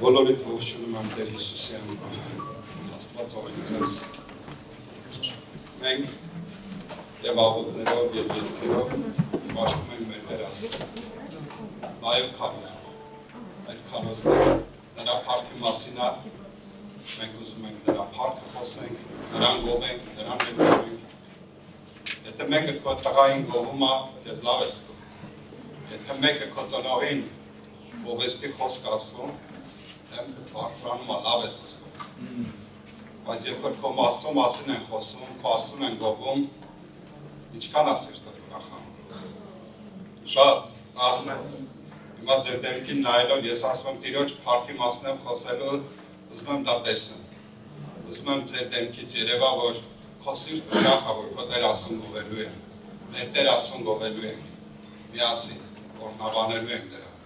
Բոլորիդ ողջունում եմ Տեր Հիսուսի անունով, Աստված օրհնի ձեզ։ Մենք եւ աղոթներով եւ երգերով պաշտում ենք մեր Տեր Աստծուն, նաեւ քարոզով։ Մեր քարոզը նրա փառքի մասին է, մենք ուզում ենք նրա փառքը խոսենք, նրան գովենք, նրան մեծարենք։ Եթե մեկը քո տղային գովում է, ես լավ ես գովում։ Եթե մեկը քո ծնողին գովեստի խոսք ասում, դեմքը բարձրանում է, լավ ես զգում։ Բայց երբ որ քո Աստծո մասին են խոսում, քո Աստծուն են գովում, ինչքան է սիրտը ուրախանում։ Շատ Աստված։ Հիմա ձեր դեմքին նայելով ես ասում եմ Տիրոջ փառքի մասնով խոսելու, ուզում եմ դա տեսնել։ Ուզում եմ ձեր դեմքից երևա, որ քո սիրտը ուրախ է, որ քո Տեր Աստծուն գովելու են։ Մեր Տեր Աստծուն գովելու ենք։ Միասին օրհնաբանելու ենք նրան։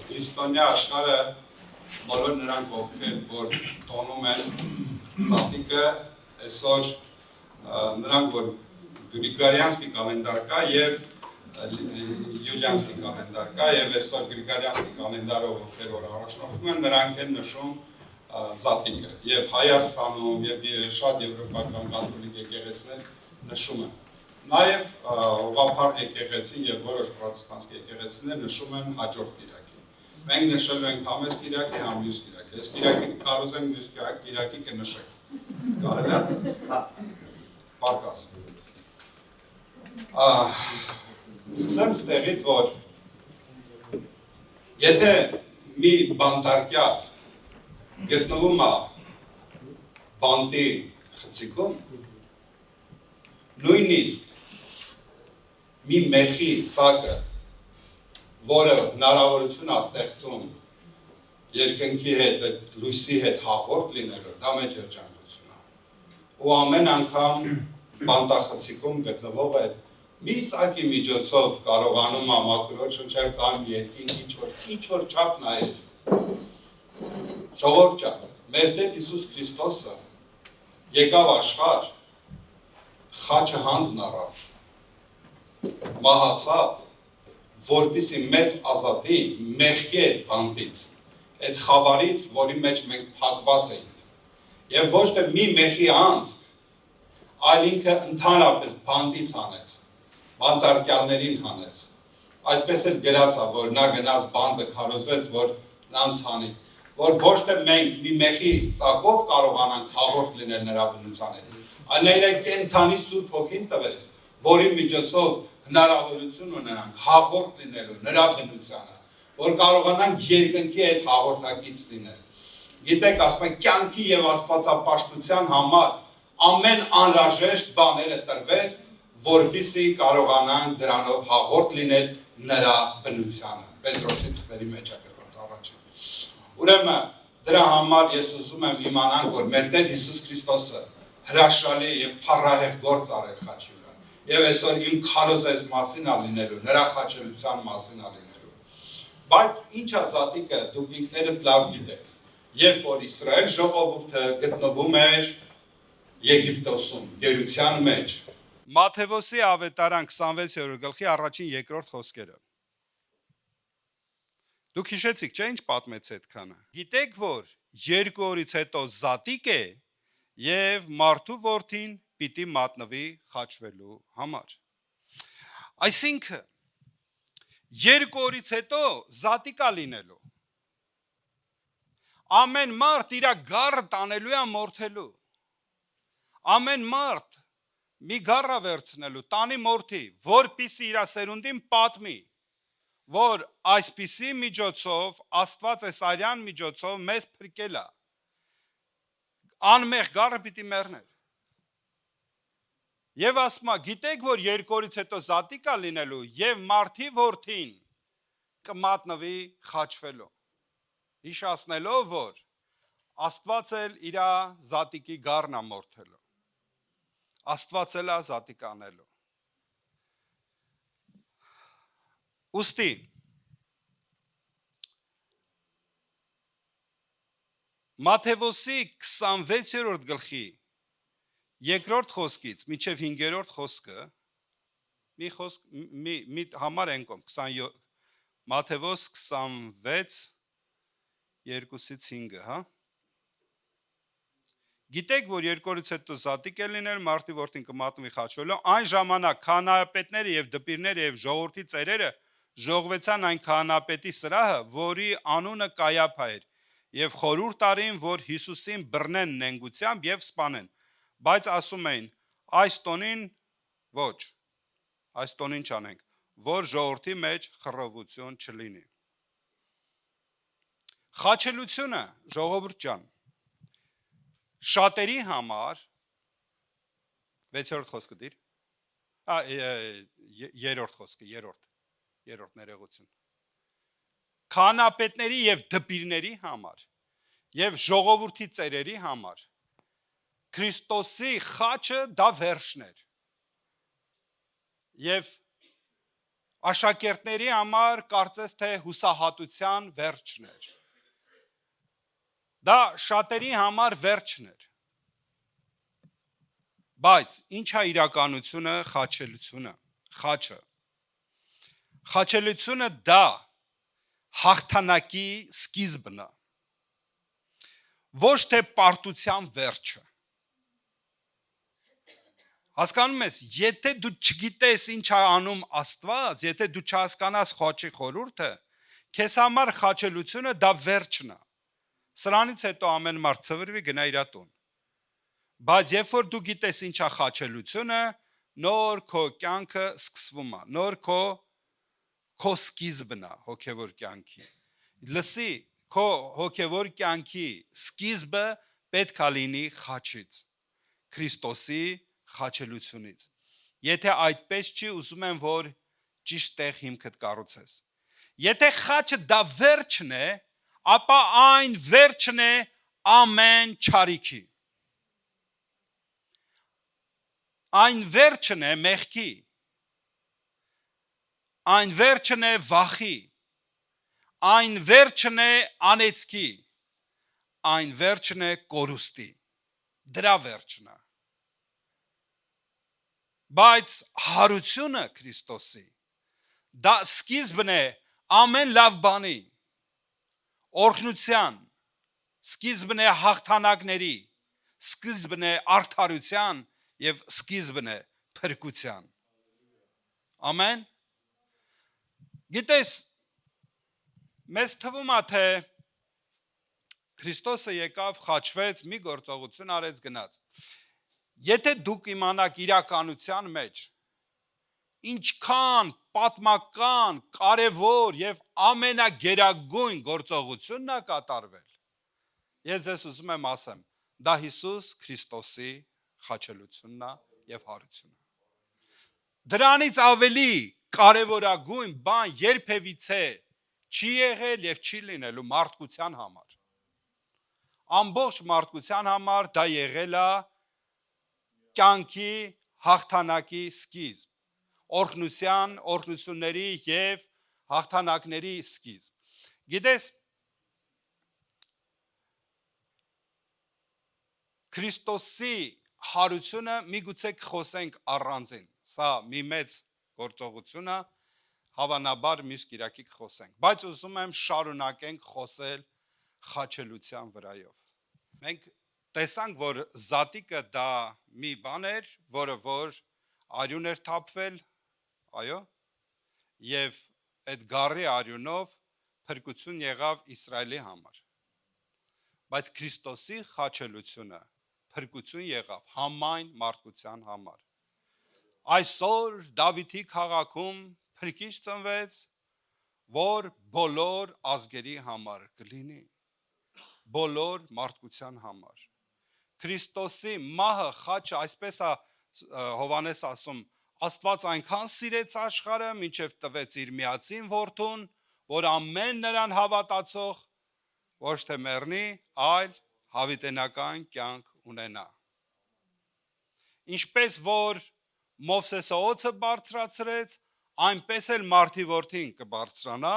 Քրիստոնյա աշխարհը բոլոր նրանք ովքեր որ տոնում են Սատիկը այսօր նրանք որ Գրիգորյանսկի կալենդար կա եւ Յուլիանսկի կալենդար կա եւ այսօր Գրիգորյանսկի կալենդարով ովքեր որ առաջնորդվում են նրանք են նշում Սատիկը եւ Հայաստանում եւ շատ եվրոպական կաթոլիկ եկեղեցիներ նշում են նաեւ ուղղափառ եկեղեցին եւ որոշ պրոտեստանտ եկեղեցիներ նշում են հաջորդ կիրակի մենք նշել ենք համես կիրակի համ մյուս կիրակի այս կիրակի կարոզենք մյուս կիրակի կնշենք կարելի է պարկաս սկսեմ ստեղից որ եթե մի բանտարկյալ գտնվում է բանտի խցիկում նույնիսկ մի մեխի ծակը որը հնարավորություն է ստեղծում երկնքի հետ, լույսի հետ հաղորդ լինելու, դա մեջ երջանկություն է։ Ու ամեն անգամ բանտախցիկում գտնվող այդ մի ծակի միջոցով կարողանում է մաքրոջ շնչել կամ երկինք ինչ-որ չափ նայել։ Ժողովուրդ ջան, մեր Տեր Հիսուս Քրիստոսը եկավ աշխարհ, խաչը հանձն առավ, մահացավ, որպեսզի մեզ ազատի մեղքի այդ բանտից, այդ խավարից, որի մեջ մենք փակված էինք։ Եվ ոչ թե մի մեխի անցք, այլ ինքը ընդհանրապես բանտից հանեց, բանտարկյալներին հանեց։ Այդպես էլ գրած է, որ նա գնաց բանտը քարոզեց, որ նրանց հանի, որ ոչ թե մենք մի մեխի ծակով կարողանանք հաղորդ լինել նրա բնությանից, այլ նա իր կենդանի Սուրբ Հոգին տվեց, որի միջոցով հնարավորություն ունենանք հաղորդ լինելու նրա բնությանը, որ կարողանանք երկնքի այդ հաղորդակից լինել։ Գիտեք, ասում են կյանքի եւ աստվածապաշտության համար ամեն անհրաժեշտ բաները տրվեց, որպեսզի կարողանանք դրանով հաղորդ լինել նրա բնությանը։ Պետրոսի թղթերի մեջ է գրված առաջին։ Ուրեմն դրա համար ես ուզում եմ իմանանք, որ մեր Տեր Հիսուս Քրիստոսը հրաշալի եւ փառահեղ գործ արել խաչի վրա։ Եվ այսօր իմ քարոզես մասին է լինելու, նրա խաչելության մասին է լինելու։ Բայց ինչ է Սատիկը, դուք ինքներդ լավ գիտեք։ Երբ որ Իսրայել ժողովուրդը գտնվում էր Եգիպտոսում, գերության մեջ։ Մատթեոսի ավետարան 26-րդ գլխի առաջին երկրորդ խոսքերը։ Դուք հիշեցիք, չէ՞ ինչ պատմեց այդքանը։ Գիտեք, որ 2 օրից հետո Զատիկ է եւ մարդու որդին պիտի մատնվի խաչվելու համար։ Այսինքն 2 օրից հետո Զատիկա լինելու։ Ամեն մարդ իր գառը տանելու է մորթելու։ Ամեն մարդ մի գառա վերցնելու, տանի մորթի, որպիսի իր սերունդին պատմի, որ այսպիսի միջոցով Աստված այս արյան միջոցով մեզ փրկել է։ Անմեղ գառը պիտի մեռներ։ Եվ ասում է, գիտեք, որ 2 օրից հետո Զատիկա լինելու եւ մարդի որդին կմատնվի խաչվելու։ Հիշացնելով, որ Աստված էլ իր Զատիկի գառն է մորթելու։ Աստված էլ է Զատիկ անելու։ Ուստի Մատթեոսի 26-րդ գլխի երկրորդ խոսքից մինչև 5-րդ խոսքը մի համար ենք 27 Մատթեոս 26 2-ից 5, հա։ Գիտեք, որ երկորից հետո զատիկ է լինել, մարդի որդին կմատնվի խաչվելու, այն ժամանակ քահանայապետները եւ դպիրները եւ ժողովրդի ծերերը ժողվեցան այն քահանապետի սրահը, որի անունը Կայափա էր, եւ խորհուրդ արին, որ Հիսուսին բռնեն նենգությամբ եւ սպանեն, բայց ասում էին, այս տոնին ոչ, այս տոնին չանենք, որ ժողովրդի մեջ խռովություն չլինի։ Խաչելությունը, ժողովուրդ ջան, շատերի համար 6-րդ խոսքը դիր, երրորդ խոսքը, երրորդ ներողություն, քահանապետների եւ դպիրների համար եւ ժողովրդի ծերերի համար Քրիստոսի խաչը դա վերջն էր եւ աշակերտների համար կարծես թե հուսահատության վերջն էր, դա շատերի համար վերջն էր, բայց ի՞նչ է իրականությունը խաչելությունը, խաչելությունը դա հաղթանակի սկիզբն է, ոչ թե պարտության վերջը, հասկանում ես, եթե դու չգիտես ինչ է անում Աստված, եթե դու չհասկանաս խաչի խորհուրդը, քեզ համար խաչելությունը դա վերջն է, սրանից հետո ամեն մարդ ցվրվի գնա իր տուն, բայց երբ որ դու գիտես ինչ է խաչելությունը, նոր քո կյանքը սկսվում է, նոր քո սկիզբն է հոգևոր կյանքի, լսի, քո հոգևոր կյանքի սկիզբը պետք է լինի խաչից, Քրիստոսի խաչելությունից, եթե այդպես չի, ուզում եմ, որ ճիշտ տեղ հիմքդ կառուցես, եթե խաչը դա վերջն է, ապա այն վերջն է ամեն չարիքի, այն վերջն է մեղքի, այն վերջն է վախի, այն վերջն է անեծքի, այն վերջն է կորուստի, դրա վերջն է, բայց հարությունը Քրիստոսի, դա սկիզբն է ամեն լավ բանի, օրհնության, սկիզբն է հաղթանակների, սկիզբն է արդարության եւ սկիզբն է փրկության, ամեն, գիտես, մեզ թվում է, թե Քրիստոսը եկավ, խաչվեց, մի գործողություն արեց, գնաց, եթե դուք իմանաք իրականության մեջ, ինչքան պատմական, կարևոր եւ ամենագերագույն գործողությունն է կատարվել, ես ձեզ ուզում եմ ասեմ, դա Հիսուս Քրիստոսի խաչելությունն է եւ հարությունը, դրանից ավելի կարևորագույն բան երբևիցե չի եղել եւ չի լինելու մարդկության համար, ամբողջ մարդկության համար դա եղել է կյանքի հաղթանակի սկիզբ, օրհնությունների եւ հաղթանակների սկիզբ, գիտես, Քրիստոսի հարությունը միգուցե խոսենք առանձին, սա մի մեծ գործողություն է, հավանաբար մյուս կիրակի կխոսենք, բայց ուզում եմ շարունակենք խոսել խաչելության վրայով, մենք տեսանք, որ զատիկը դա մի բան էր, որը որ արյուն էր թափվել, այո, եւ այդ գառի արյունով փրկություն եղավ Իսրայելի համար, բայց Քրիստոսի խաչելությունը փրկություն եղավ համայն մարդկության համար, այսօր Դավիթի քաղաքում փրկիչ ծնվեց, որ բոլոր ազգերի համար կլինի, բոլոր մարդկության համար, Քրիստոսի մահը խաչը, այսպես է Հովանես ասում, Աստված այնքան սիրեց աշխարհը, մինչև տվեց իր միածին որդուն, որ ամեն նրան հավատացող ոչ թե մեռնի, այլ հավիտենական կյանք ունենա, ինչպես որ Մովսեսը օձը բարձրացրեց, այնպես էլ մարդի որդին կբարձրանա,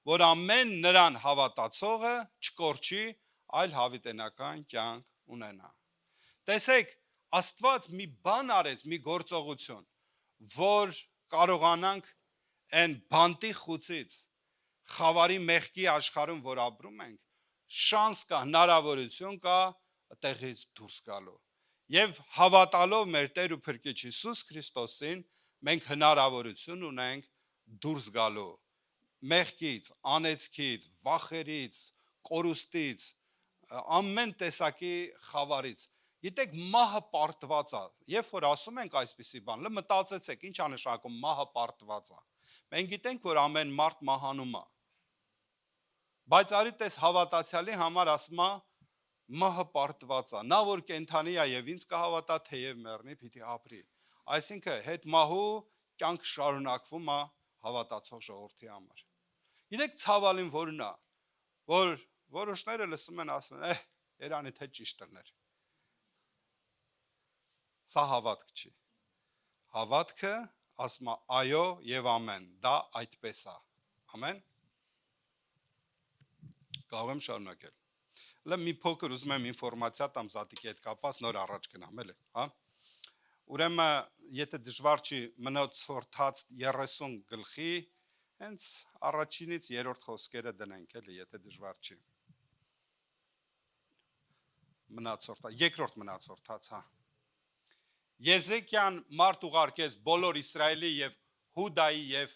որ ամեն նրան հավատացողը չկորչի, այլ հավիտենական կյանք ունենա, տեսեք, Աստված մի բան արեց, մի գործողություն, որ կարողանանք այն բանտի խուցից, խավարի մեղքի աշխարհում, որ ապրում ենք, շանս կա, հնարավորություն կա այդտեղից դուրս գալու։ Եվ հավատալով մեր Տեր ու Փրկիչ Հիսուս Քրիստոսին, մենք հնարավորություն ունենք դուրս գալու մեղքից, անեծքից, վախերից, կորուստից, ամեն տեսակի խավարից։ Գիտեք, մահը պարտված է։ Երբ որ ասում ենք այսպիսի բան, մտածեցեք, ինչ է նշանակում մահը պարտված է։ Մենք գիտենք, որ ամեն մարդ մահանում է։ Բայց արի տես հավատացյալի համար ասում է մահը պարտված է։ Նա որ կենթանի է եւ ինձ կհավատա, թեև մեռնի, պիտի ապրի։ Այսինքն հետ մահու կյանք շարունակվում է հավատացող ժողովրդի համար։ Գիտեք ցավալին որն է, որ որոշները լսում են ասում են, երանի թե ճիշտ էր։ Սա հավատք չի։ Հավատքը ասում է այո եւ ամեն, դա այդպես է։ Ամեն։ Կարող եմ շարունակել։ Հələ մի փոքր ուզում եմ ինֆորմացիա տամ Զատիկի հետ կապված, նոր առաջ գնամ, էլի, հա։ Ուրեմն, եթե դժվար չի մնացորդած 30 գլխի, հենց առաջինից երրորդ խոսքերը դնենք, էլի, եթե դժվար չի։ Երկրորդ մնացորդած, հա։ Եզեկիան մարդ ուղարկեց բոլոր Իսրայելի եւ Հուդայի եւ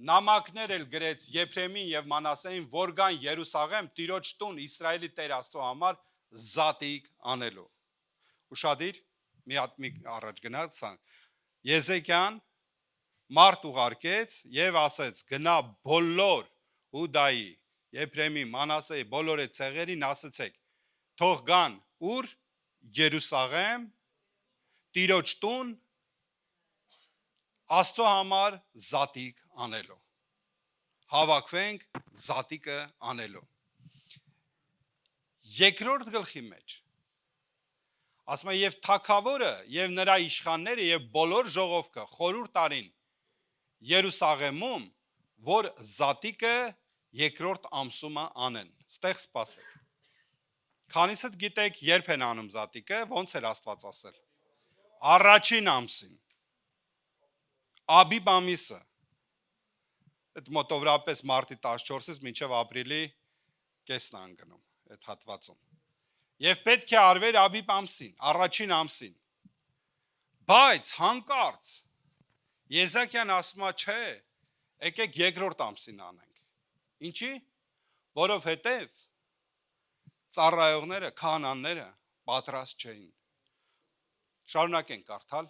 նամակներ էլ գրեց Եփրեմին եւ Մանասեին, որ գան Երուսաղեմ Տիրոջ տուն Իսրայելի Տեր Աստծո համար զատիկ անելու։ Ուշադիր, մի հատ մի առաջ գնաց, Եզեկիան մարդ ուղարկեց եւ ասեց գնա բոլոր Հուդայի, Եփրեմի, Մանասեի բոլոր այդ ցեղերին ասեցեք, թող գան ուր Երուսաղեմ Տիրոջ տուն Աստծո համար զատիկ անելու։ Հավաքվենք զատիկը անելու։ Երկրորդ գլխի մեջ ասում է եւ թագավորը եւ նրա իշխանները եւ բոլոր ժողովքը խորհուրդ արին Երուսաղեմում, որ զատիկը երկրորդ ամսումը անեն։ Ստեղ սպասեք։ Քանիսդ գիտեք երբ են անում զատիկը, ոնց էր Աստված ասել։ Առաջին ամսին։ Աբիբ ամիսը։ Այդ մոտավորապես մարտի 14-ից մինչև ապրիլի կեսն անգնում, այդ հատվածում։ Եվ պետք է արվեր Աբիբ ամսին, առաջին ամսին։ Բայց հանկարծ Եզեկիան ասում է, չէ, եկեք երկրորդ ամսին անենք։ Ինչի՞։ Որովհետև ծառայողները, քահանաները պատրաստ չէին։ Շարունակենք կարդալ։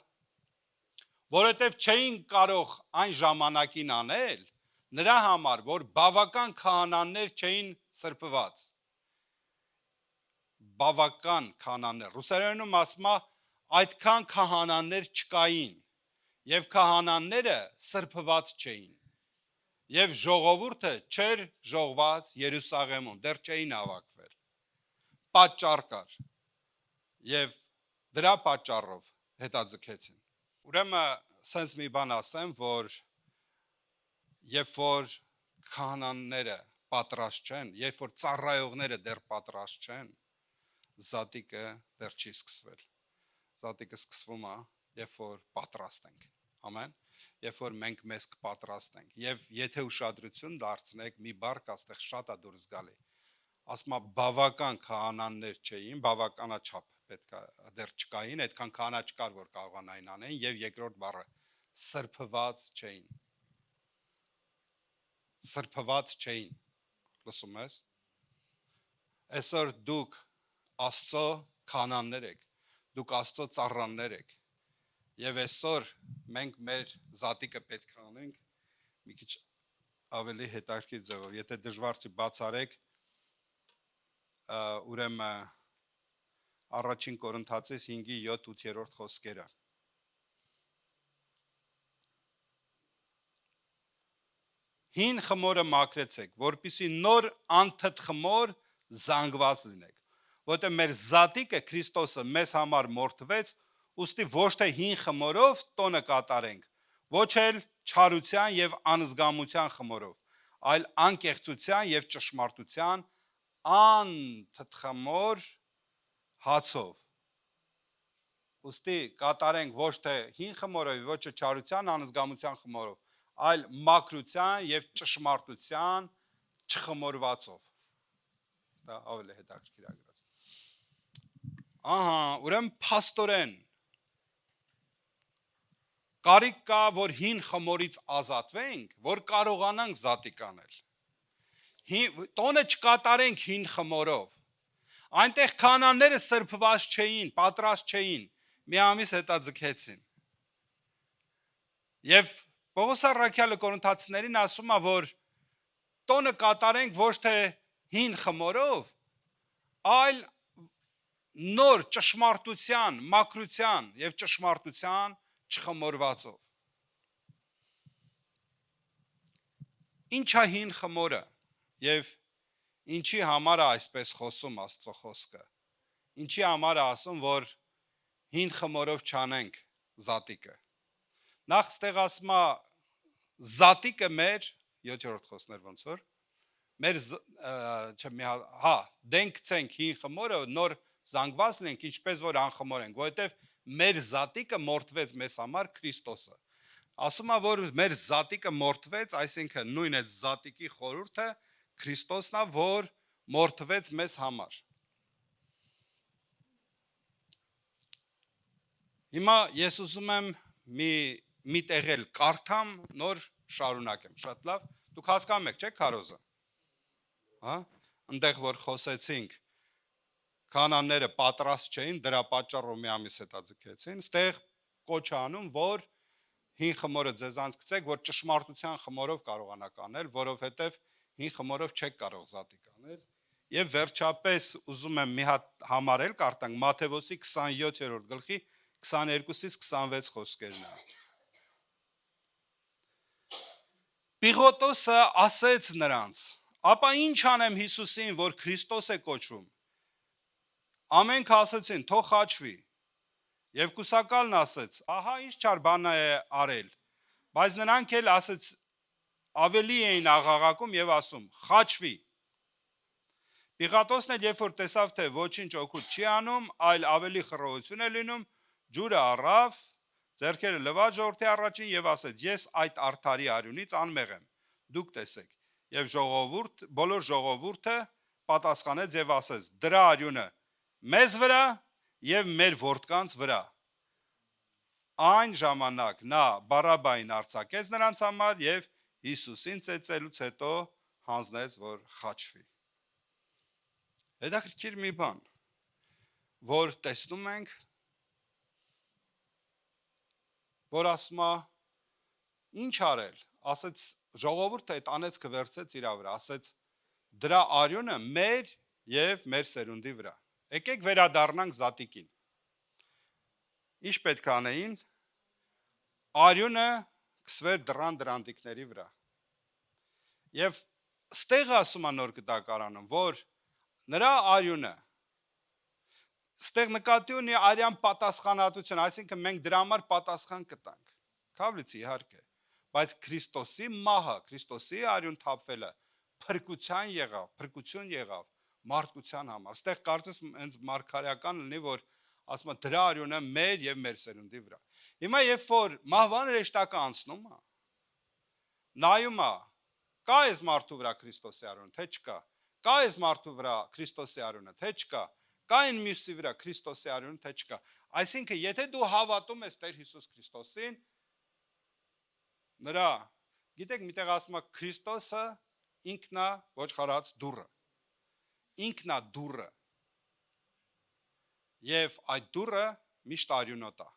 Որովհետև չէին կարող այն ժամանակին անել, նրա համար, որ բավական քահանաներ չէին սրբված։ Բավական քահանաներ։ Ռուսերենում ասում է այդքան քահանաներ չկային, եւ քահանաները սրբված չէին։ Եվ ժողովուրդը չէր ժողված Երուսաղեմում, դեռ չէին հավաքվել։ Պատճառ կար։ Եվ դրա պատճառով հետաձգեցին։ Ուրեմն, սենց մի բան ասեմ, որ երբ որ քահանաները պատրաստ չեն, երբ որ ծառայողները դեռ պատրաստ չեն, զատիկը դեռ չի սկսվել։ Զատիկը սկսվում է, երբ որ պատրաստ ենք։ Ամեն։ Երբ որ մենք մեզ կպատրաստենք։ Եվ եթե ուշադրություն դարձնեք, մի բառ կա, այստեղ շատ է դուրս գալի։ Ասում է բավական քահանաներ չէին, բավականաչափ պետք է դեռ չկային, այդքան քահանա չկար, որ կարողանային անեն, եւ երկրորդ բառը սրբված չէին։ Սրբված չէին։ Լսում ես։ Այսօր դուք Աստծո քահանաներ եք, դուք Աստծո ծառաներ եք։ Եվ այսօր մենք մեր զատիկը պետք է անենք մի քիչ ավելի հետաքրքիր ձևով, եթե դժվար չի բացարեք, ուրեմն առաջին Կորինթացիս 5:7-8 խոսքերը։ Հին խմորը մաքրեցեք, որպեսզի նոր անթթ խմոր զանգված լինեք, որտեղ մեր զատիկը Քրիստոսը մեզ համար մորթվեց, ուստի ոչ թե հին խմորով տոնը կատարենք, ոչ էլ չարության եւ անզգամության խմորով, այլ անկեղծության եւ ճշմարտության անթթ խմոր հացով։ Ուստի կատարենք ոչ թե հին խմորով, ոչ թե չարության, անզգամության խմորով, այլ մաքրության եւ ճշմարտության չխմորվածով։ դա ավելի հետաքրքիր ագրած։ Ահա, ուրեմն փաստորեն կարիք կա, որ հին խմորից ազատվենք, որ կարողանանք զատիկ անել։ Տոնը չկատարենք հին խմորով։ Այնտեղ քանանները սրբված չէին, պատրաստ չէին, մի ամիս հետա ձգեցին։ Եվ Պողոս առաքյալը Կորինթացիներին ասում է, որ տոնը կատարենք ոչ թե հին խմորով, այլ նոր ճշմարտության, մաքրության եւ ճշմարտության չխմորվածով։ Ինչ է հին խմորը եւ ինչի համար է այսպես խոսում Աստծո խոսքը։ Ինչի համար է ասում, որ հին խմորով չանենք զատիկը։ Նախ ստեղ ասում է զատիկը մեր 7-րդ խոսքներ ոնց որ մեր դենքցենք հին խմորը նոր զանգված լինենք ինչպես որ անխմոր ենք, որովհետև մեր զատիկը մորթվեց մեզ համար Քրիստոսը։ Ասում է, որ մեր զատիկը մորթվեց, այսինքն նույն այդ զատիկի խորհուրդը Քրիստոսն է, որ մորթվեց մեզ համար։ Հիմա ես ուզում եմ մի տեղ կարդամ, նոր շարունակեմ, շատ լավ։ Դուք հասկանում եք, չէ՞, քարոզը։ Հա, այնտեղ որ խոսեցինք, քանանները պատրաստ չէին, դրա պատճառով մի ամիս հետա ձգեցին, ստեղ կոչ անում, որ հին խմորը ձեզանց գցեք, որ ճշմարտության խմորով կարողանաք անել, որովհետև հին խմորով չեք կարող զատիկ անել։ Եվ վերջապես ուզում եմ մի հատ համարել կարդանք Մատթեոսի 27-րդ գլխի 22-ից 26 խոսքերն է։ Պիղոտոսը ասեց նրանց. ապա ինչ անեմ Հիսուսին, որ Քրիստոս է կոչվում։ Ամենք ասեցին, թող խաչվի։ Եվ կուսակալն ասեց, ահա ինչ չար բան է արել։ Բայց նրանք էլ ասեց ավելի էին աղաղակում եւ ասում, խաչվի։ Պիղատոսն էլ երբ որ տեսավ, թե ոչինչ օգուտ չի անում, այլ ավելի խռովություն է լինում, ջուրը առավ, ձեռքերը լվաց ժողովրդի առաջին եւ ասեց, ես այդ արդարի արյունից անմեղ եմ։ Դուք տեսեք։ Եվ բոլոր ժողովուրդը պատասխանեց եւ ասեց, դրա արյունը մեզ վրա եւ մեր որդկանց վրա։ Այն ժամանակ նա Բարաբային արձակեց նրանց համար եւ Հիսուսին ծեծելուց հետո հանձնեց, որ խաչվի։ Հետաքրքիր մի բան, որ տեսնում ենք, որ ասում է, ինչ արել, ասեց ժողովուրդը այդ անեծքը վերցրեց իր վրա, ասեց դրա արյունը մեր եւ մեր սերունդի վրա։ Եկեք վերադառնանք զատիկին։ Ինչ պետք է անեին։ Արյունը կսվեր դրան դրանդիկների վրա։ Եվ ստեղ ասում է նոր գտակարանում, որ նրա արյունը ստեղ նկատի ունի արյան պատասխանատվություն, այսինքն մենք դրա համար պատասխան կտանք։ Քավլիցի իհարկե, բայց Քրիստոսի մահը, Քրիստոսի արյուն թափվելը փրկություն եղավ մարդկության համար։ Ստեղ կարծես հենց մարգարեական լինի, որ ասում է դրա արյունը մեր եւ մեր սերունդի վրա։ Հիմա երբ որ մահվան հրեշտակը անցնում է, նայում է, կա այս մարդու վրա Քրիստոսի արյունը, թե չկա։ Կա այս մարդու վրա Քրիստոսի արյունը, թե չկա։ Կա այն մյուսի վրա Քրիստոսի արյունը, թե չկա։ Այսինքն, եթե դու հավատում ես Տեր Հիսուս Քրիստոսին, նրա, գիտեք, միտեղ ասում է Քրիստոսը ինքն է ոչխարած դուռը։ Ինքն է դուռը։ Եվ այդ դուռը միշտ արյունոտ է։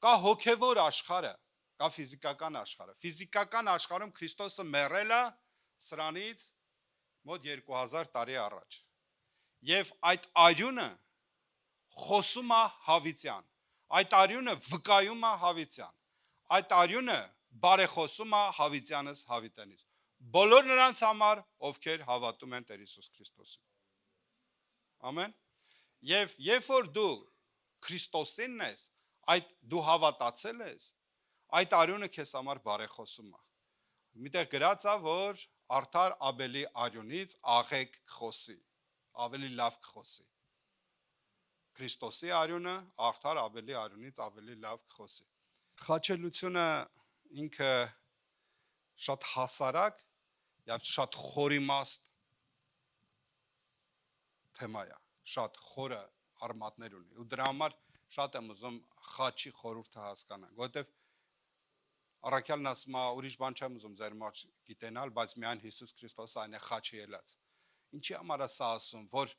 Կա հոգևոր աշխարհը, կա ֆիզիկական աշխարհը։ Ֆիզիկական աշխարհում Քրիստոսը մեռել է սրանից մոտ 2000 տարի առաջ։ Եվ այդ արյունը խոսում է հավիտյան։ Այդ արյունը վկայում է հավիտյան։ Այդ արյունը բարեխոսում է հավիտյանս հավիտենից։ Բոլոր նրանց համար, ովքեր հավատում են Տեր Հիսուս Քրիստոսին։ Ամեն։ Եվ երբ որ դու Քրիստոսինն ես, այդ դու հավատացել ես, այդ արյունը քեզ համար բարեխոսում է։ Միտեղ գրած է, որ արդար Աբելի արյունից աղեկ կխոսի, ավելի լավ կխոսի։ Քրիստոսի արյունը արդար Աբելի արյունից ավելի լավ կխոսի։ Խաչելությունը ինքը շատ հասարակ եւ շատ խորիմաստ թեմա է, շատ խորը արմատներ ունի, ու դրա համար շատ եմ ուզում խաչի խորհուրդը հասկանանք, որովհետև առաքյալն ասում է, ուրիշ բան չեմ ուզում ձեր մեջ գիտենալ, բայց միայն Հիսուս Քրիստոսը այն է խաչի ելած։ Ինչի համար է սա ասում, որ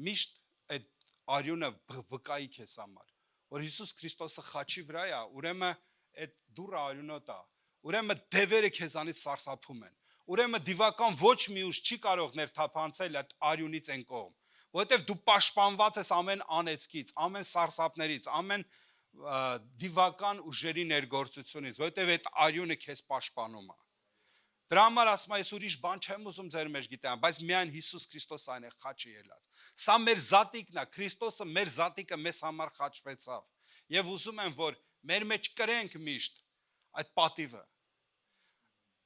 միշտ այդ արյունը վկայի քեզ համար, որ Հիսուս Քրիստոսը խաչի վրա է, ուրեմն այդ դուռը արյունոտ է, ուրեմն դևերը քեզանից սարսափում են, ուրեմն դիվական ոչ մի ուժ չի կարող ներթափանցել այդ արյունից այն կողմ, որովհետև դու պաշտպանված ես ամեն անեծքից, ամեն սարսափներից, ամեն դիվական ուժերի ներգործությունից, որովհետև այդ արյունը քեզ պաշտպանում է։ Դրա համար ասում ես ուրիշ բան չեմ ուզում ձեր մեջ գիտեմ, բայց միայն Հիսուս Քրիստոս այն է խաչի ելած։ Սա մեր զատիկն է, Քրիստոսը մեր զատիկը մեզ համար խաչվեցավ։ Եվ ուզում եմ, որ մեր մեջ կրենք միշտ այդ պատիվը։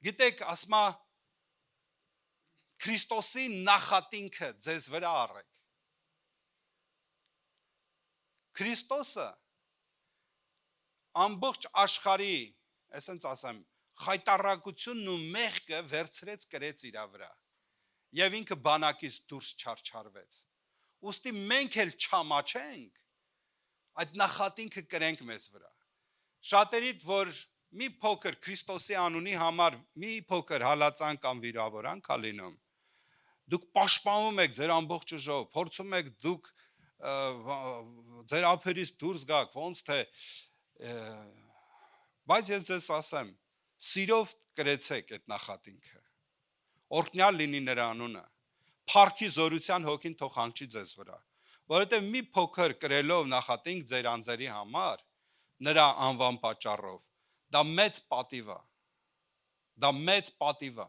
Գիտեք, ասում է Քրիստոսի նախատինքը ձեզ վրա առեք։ Քրիստոսը ամբողջ աշխարհի, այսպես ասեմ, խայտարակությունն ու մեղքը վերցրեց կրեց իր վրա եւ ինքը բանակից դուրս չարչարվեց։ Ուստի մենք էլ չամաչենք, այդ նախատինքը կրենք մեզ վրա։ Շատերիդ որ մի փոքր Քրիստոսի անունի համար մի փոքր հալածան կամ վիրավորանք ա լինում, դուք պաշտպանում եք ձեր ամբողջ ուժով, փորձում եք դուք ձեր ափերից դուրս գաք, ոնց թե բայց ես ձեզ ասեմ, սիրով կրեցեք այդ նախատինքը, օրհնյալ լինի նրա անունը, փառքի զորության հոգին թող հանգչի ձեզ վրա, որովհետև մի փոքր կրելով նախատինք ձեր անձերի համար, նրա անվան պատճառով, դա մեծ պատիվ է, դա մեծ պատիվ է,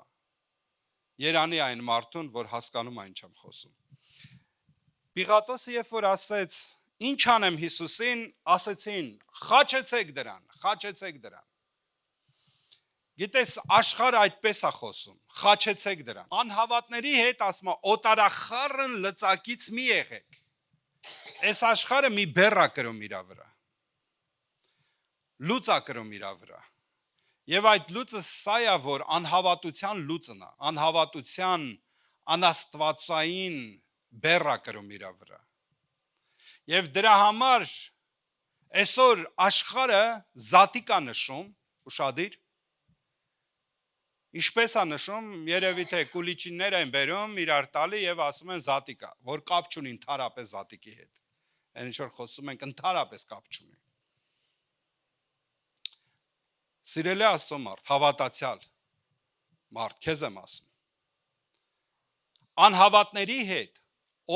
երանի այն մարդուն, որ հասկանում այն չեմ խոսում։ Պիղատոսը երբ որ ասեց, ինչ անեմ Հիսուսին, ասեցին, խաչեցեք դրան։ Գիտես, աշխարհը այդպես է խոսում, խաչեցեք դրան։ Անհավատների հետ ասում է, օտարախառն լծակից մի եղեք։ Այս աշխարհը մի բեռ է կրում իր վրա։ Լուծ է կրում իր վրա։ Եվ այդ լուծը սա է, որ անհավատության լուծն է, անհավատության անաստվածային բեռ է կրում իր վրա։ Եվ դրա համար այսօր աշխարհը զատիկ է նշում, ուշադիր, ինչպես է նշում, երևի թե կուլիչիններ են բերում, իրար տալի եւ ասում են զատիկա, որ կապ չունի ընդհանրապես զատիկի հետ։ Այն ինչ որ խոսում ենք ընդհանրապես կապ չունի։ Սիրելի Աստծո մարդ, հավատացյալ մարդ, քեզ եմ ասում։ Անհավատների հետ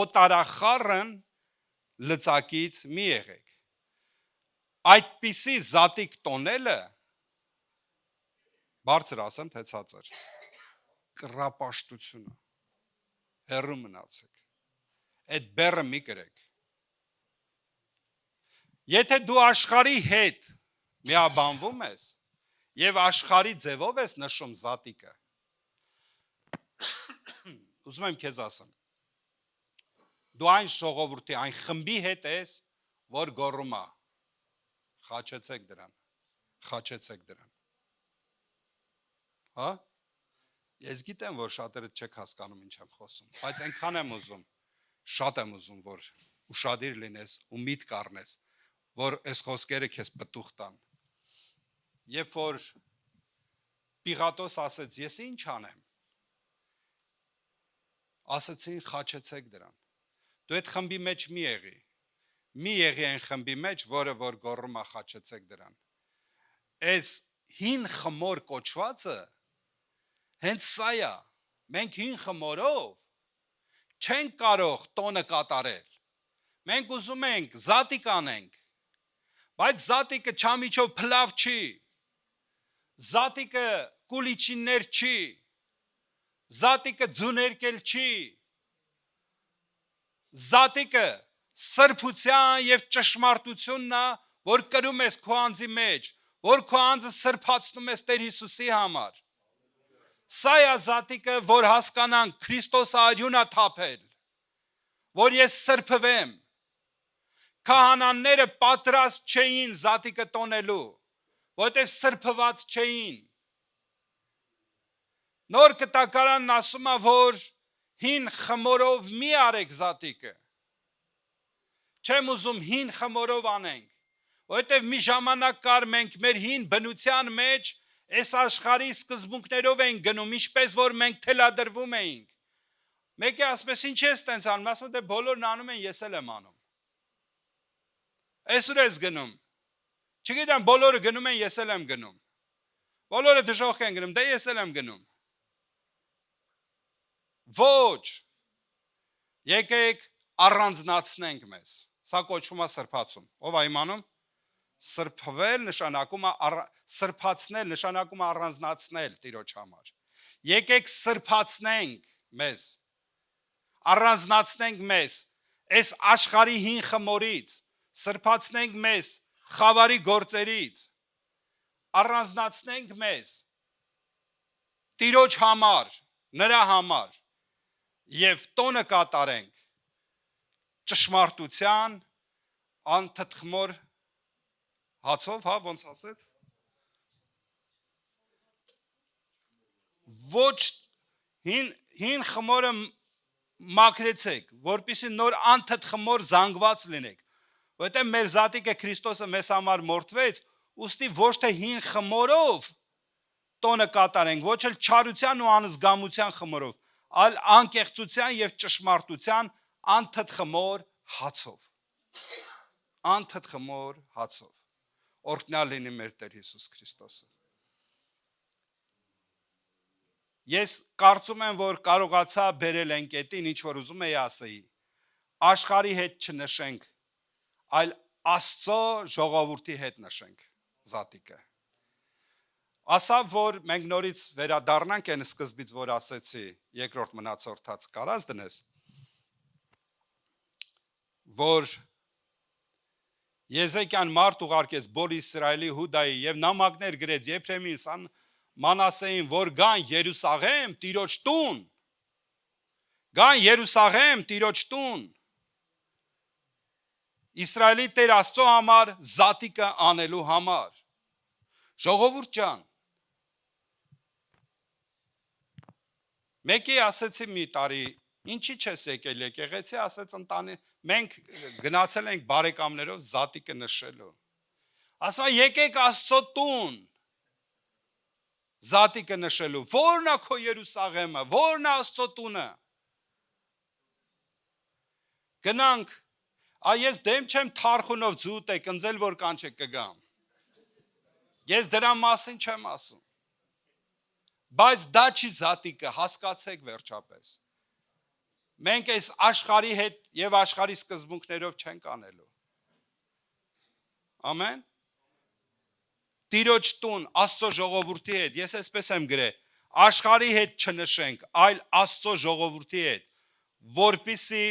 օտարախառն լծակից մի եղեք։ Այդպիսի զատիկ տոնելը բարձր ասեմ, թե ցածր, կռապաշտությունը, հեռու մնացեք, այդ բեռը մի կրեք, եթե դու աշխարհի հետ միաբանվում ես, և աշխարհի ձևով ես նշում զատիկը, ուզում եմ քեզ ասեմ, դու այն ժողովրդի, այն խմբի հետ ես, որ գոռում է, խաչեցեք դրան, Հա? Ես գիտեմ, որ շատերը չեք հասկանում ինչ եմ խոսում, բայց այնքան եմ ուզում, շատ եմ ուզում, որ ուշադիր լինես ու միտք առնես, որ այս խոսքերը քեզ պտուղ տան։ Երբ որ Պիղատոս ասեց, ես ինչ անեմ, ասեցին խաչեցեք դրան, դու այդ խմբի մեջ մի եղի այն խմբի մեջ, որը որ գոռում է խաչեցեք դրան, այս հին խմոր կոչվածը հենց սա է, մենք հին խմորով չենք կարող տոնը կատարել, մենք ուզում ենք զատիկ անենք, բայց զատիկը չամիջով փլավ չի, զատիկը կուլիչիններ չի, զատիկը ձուներկել չի, զատիկը սրբության և ճշմարտությունն է, որ կրում ես քո անձի մեջ, որ քո անձը սրբացնում ես Տեր Հիսուսի համար։ Սա է զատիկը, որ հասկանանք Քրիստոսը արյուն է թափել, որ ես սրբվեմ։ Քահանաները պատրաստ չէին զատիկը տոնելու, որտեղ սրբված չէին։ Նոր կտակարանն ասում է, որ Հին խմորով մի արեք զատիկը։ Չեմ ուզում հին խմորով անենք, որովհետև մի ժամանակ կար մենք մեր հին բնության մեջ այս աշխարհի սկզբունքներով ենք գնում, ինչպես որ մենք թելադրվում էինք։ Մեկը ասում է, ինչ ես տենց անում, ասում դե բոլորն անում են, ես էլ եմ անում։ Այսուր ես գնում։ Չգիտեմ, բոլորը գնում են, ես էլ եմ գնում։ Բոլորը դժոխք են գնում, դե ես էլ եմ գնում։ Ոչ։ Եկեք առանձնացնենք մեզ։ Սա կոչվում է սրբացում։ Ով է իմանում։ Սրբվել նշանակում է սրբացնել, նշանակում է առանձնացնել Տիրոջ համար։ Եկեք սրբացնենք մեզ։ Առանձնացնենք մեզ այս աշխարհի հին խմորից, սրբացնենք մեզ խավարի գործերից, առանձնացնենք մեզ Տիրոջ համար, նրա համար եւ տոնը կատարենք ճշմարտության անթթխմոր հացով, հա, ոնց ասեց։ Ոչ հին խմորը մաքրեցեք, որպեսզի նոր անթթխմոր զանգված լինեք, որովհետև մեր զատիկը Քրիստոսը մեզ համար մորթվեց, ուստի ոչ թե հին խմորով տոնը կատարենք, ոչ էլ չարության ու անզգամության խմորով, այլ անկեղծության եւ ճշմարտության անթթխմոր հացով։ Անթթխմոր հացով։ Օրհնյալ լինի մեր Տեր Հիսուս Քրիստոսը։ Ես կարծում եմ, որ կարողացա բերել են կետին, ինչ որ ուզում էի ասեի։ Աշխարհի հետ չնշենք, այլ Աստծո ժողովրդի հետ նշենք զատիկը։ Ասա, որ մենք նորից վերադառնանք այն սկզբից, որ ասեցի, երկրորդ մնացորդած կարած դնես, որ Եզեկիան մարդ ուղարկեց բոլոր Իսրայելի, Հուդայի եւ նամակներ գրեց Եփրեմին, Մանասեին, որ գան Երուսաղեմ, Տիրոջ տուն։ Գան Երուսաղեմ, Տիրոջ տուն։ Իսրայելի Տեր Աստծո համար զատիկը անելու համար։ Ժողովուրդ ջան, մեկի ասեցի մի տարի, ինչի չես եկել եկեղեցի, ասեց մենք գնացել ենք բարեկամներով զատիկը նշելու։ Ասա եկեք Աստծո տուն զատիկը նշելու, որն է քո Երուսաղեմը, որն է Աստծո տունը։ Գնանք, ես դեմ չեմ թարխունով ձուտեք, ընձել որ կանչեք կգամ։ Ես դրա մասին չեմ ասում։ Բայց դա չի զատիկը, հասկացեք վերջապես։ Մենք այս աշխարհի հետ եւ աշխարհի սկզբունքներով չենք անելու։ Ամեն։ Տիրոջ տուն, Աստծո ժողովրդի հետ, ես այսպես եմ գրել, աշխարհի հետ չնշենք, այլ Աստծո ժողովրդի հետ, որպիսի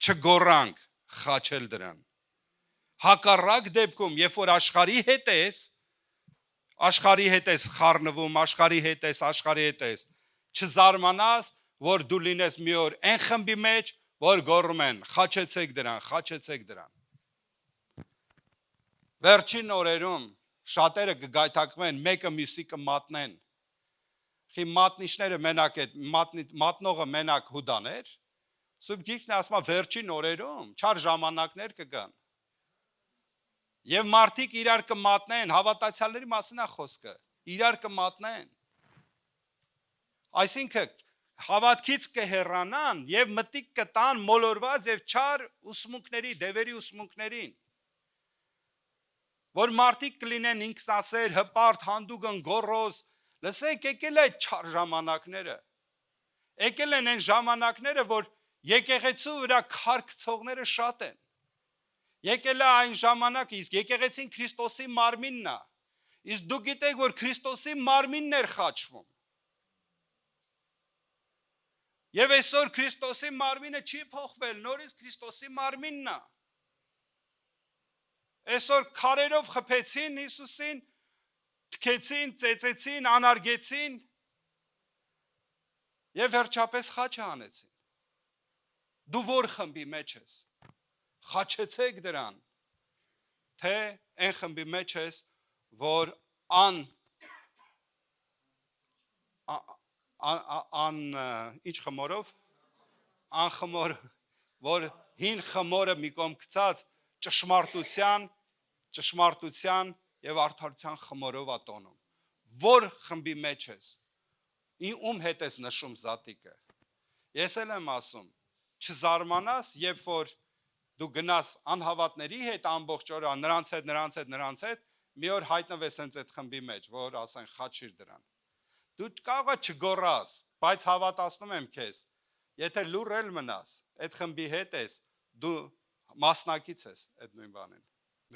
չգոռանք խաչել դրան։ Հակառակ դեպքում, երբ որ աշխարհի հետ ես խառնվում, աշխարհի հետ ես, չզարմանաս, որ դու լինես մի օր այն խմբի մեջ, որ գոռում են, խաչեցեք դրան։ Վերջին օրերում շատերը կգայթակվեն, մեկը մյուսի կմատնեն։ Խի մատնիչները մենակ է, մատնողը մենակ Հուդաներ, Սուրբ Գիրքն ասում է վերջին օրերում չար ժամանակներ կգան։ Եվ մարդիկ իրար կմատնեն, հավատացյալների մասին է խոսքը, իրար կմատնեն։ Այսինքն հավատքից կհեռանան եւ մտիկ կտան մոլորված եւ չար ուսմունքների, դևերի ուսմունքներին։ Որ մարդիկ կլինեն ինքնասեր, հպարտ, հանդուգն, գոռոզ, լսեք, եկել է չար ժամանակները։ Եկել են այն ժամանակները, որ եկեղեցու վրա քարքցողները շատ են։ Եկել է այն ժամանակ, իսկ եկեղեցին Քրիստոսի մարմինն է։ Իսկ դուք գիտեք, որ Քրիստոսի մարմինն էր խաչվում։ Եվ այսօր Քրիստոսի մարմինը չի փոխվել, նորից Քրիստոսի մարմինն է։ Այսօր քարերով խփեցին Հիսուսին, թքեցին, ծեծեցին, անարգեցին եւ վերջապես խաչը հանեցին։ Դու որ խմբի մեջ ես, խաչեցեք դրան, թե այն խմբի մեջ ես, որ ինչ խմորով, անխմոր, որ հին խմորը մի կողմ գցած ճշմարտության եւ արդարության խմորով ա տոնում։ Որ խմբի մեջ ես, ում հետ ես նշում զատիկը։ Ես էլ եմ ասում, չզարմանաս, երբ որ դու գնաս անհավատների հետ ամբողջ օրը, նրանց հետ, մի օր հայտնվես հենց այդ խմբի մեջ, որ ասեն խաչիր դրան։ Դու կարող ես չգոռաս, բայց հավատացնում եմ քեզ, եթե լուռ էլ մնաս, այդ խմբի հետ ես, դու մասնակից ես այդ նույն բանին։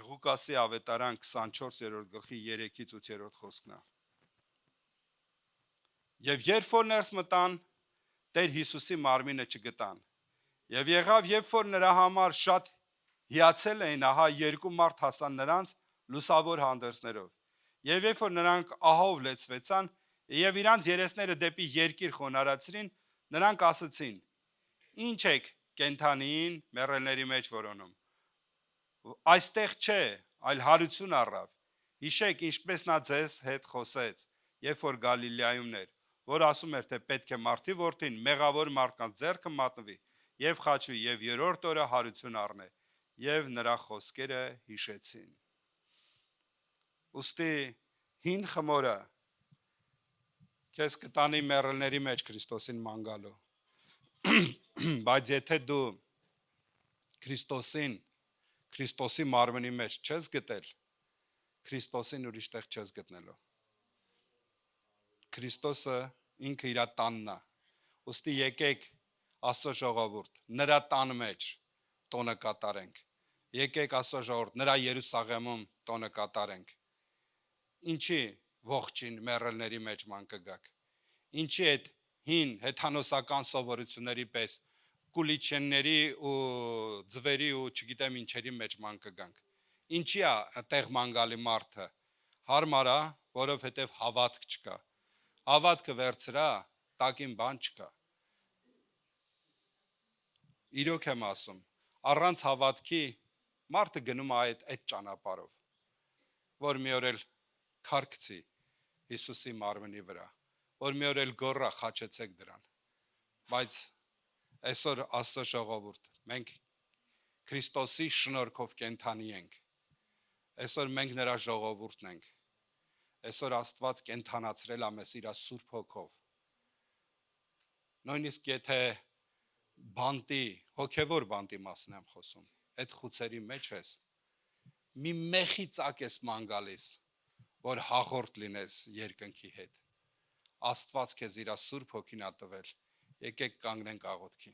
Ղուկասի ավետարան 24-րդ գլխի 3-ից 8-րդ խոսքն է։ Եվ երբ որ ներս մտան, Տեր Հիսուսի մարմինը չգտան։ Եվ եղավ, երբ որ նրա համար շատ հիացել էին, ահա երկու մարդ հասան նրանց լուսավոր հանդերձներով։ Եվ երբ որ նրանք ահով լեցվեցան, եւ իրանց երեսները դեպի երկիր խոնարհացրին, նրանք ասացին. Ինչ եք կենթանիին մեռելների մեջ որոնում։ Այստեղ չէ, այլ հարություն առավ։ Հիշեք, ինչպես նա ձեզ հետ խոսեց, երբ որ Գալիլեայումներ, որ ասում էր, թե պետք է մարդի որդին մեղավոր մարդկանց ձեռքը մատնվի եւ խաչվի եւ երրորդ օրը հարություն առնե, եւ նրա խոսքերը հիշեցին։ Ոստի հին խմորը քեզ կտանի մեռելների մեջ Քրիստոսին ման գալու։ Բայց եթե դու Քրիստոսի մարմնի մեջ չես գտել, Քրիստոսին ուրիշ տեղ չես գտնելու։ Քրիստոսը ինքը իր տանն է։ Ոստի եկեք Աստծո ժողովուրդ, նրա տան մեջ տոնը կատարենք։ Եկեք Աստծո ժողովուրդ, նրա Երուսաղեմում տոնը կատարենք։ Ինչի ողջին մեռելների մեջ ման կգաք։ Ինչի այդ հին հեթանոսական սովորությունների պես կուլիչենների ու ձվերի ու չգիտեմ ինչերի մեջ ման կգանք։ Ինչի է այդտեղ ման գալի մարդը։ Հարմար է, որովհետև հավատք չկա։ Հավատքը վերցրա, տակին բան չկա։ Իրոք եմ ասում, առանց հավատքի մարդը գնում է այդ ճանապարհով, որ մի օր էլ քարքցի Հիսուսի մարմնի վրա, որ մի օր էլ գոռա խաչեցեք դրան։ Բայց այսօր Աստծո ժողովուրդ, մենք Քրիստոսի շնորհքով կենթանի ենք։ Այսօր մենք նրա ժողովուրդն ենք։ Այսօր Աստված կենթանացրել է մեզ իր Սուրբ Հոգով։ Նույնիսկ եթե հոգևոր բանտի մասն եմ խոսում, այդ խուցերի մեջ ես, մի մեխի ծակ ես ման գալիս, որ հաղորդ լինես երկնքի հետ։ Աստված քեզ իր Սուրբ Հոգին ա տվել։ Եկեք կանգնենք աղոթքի։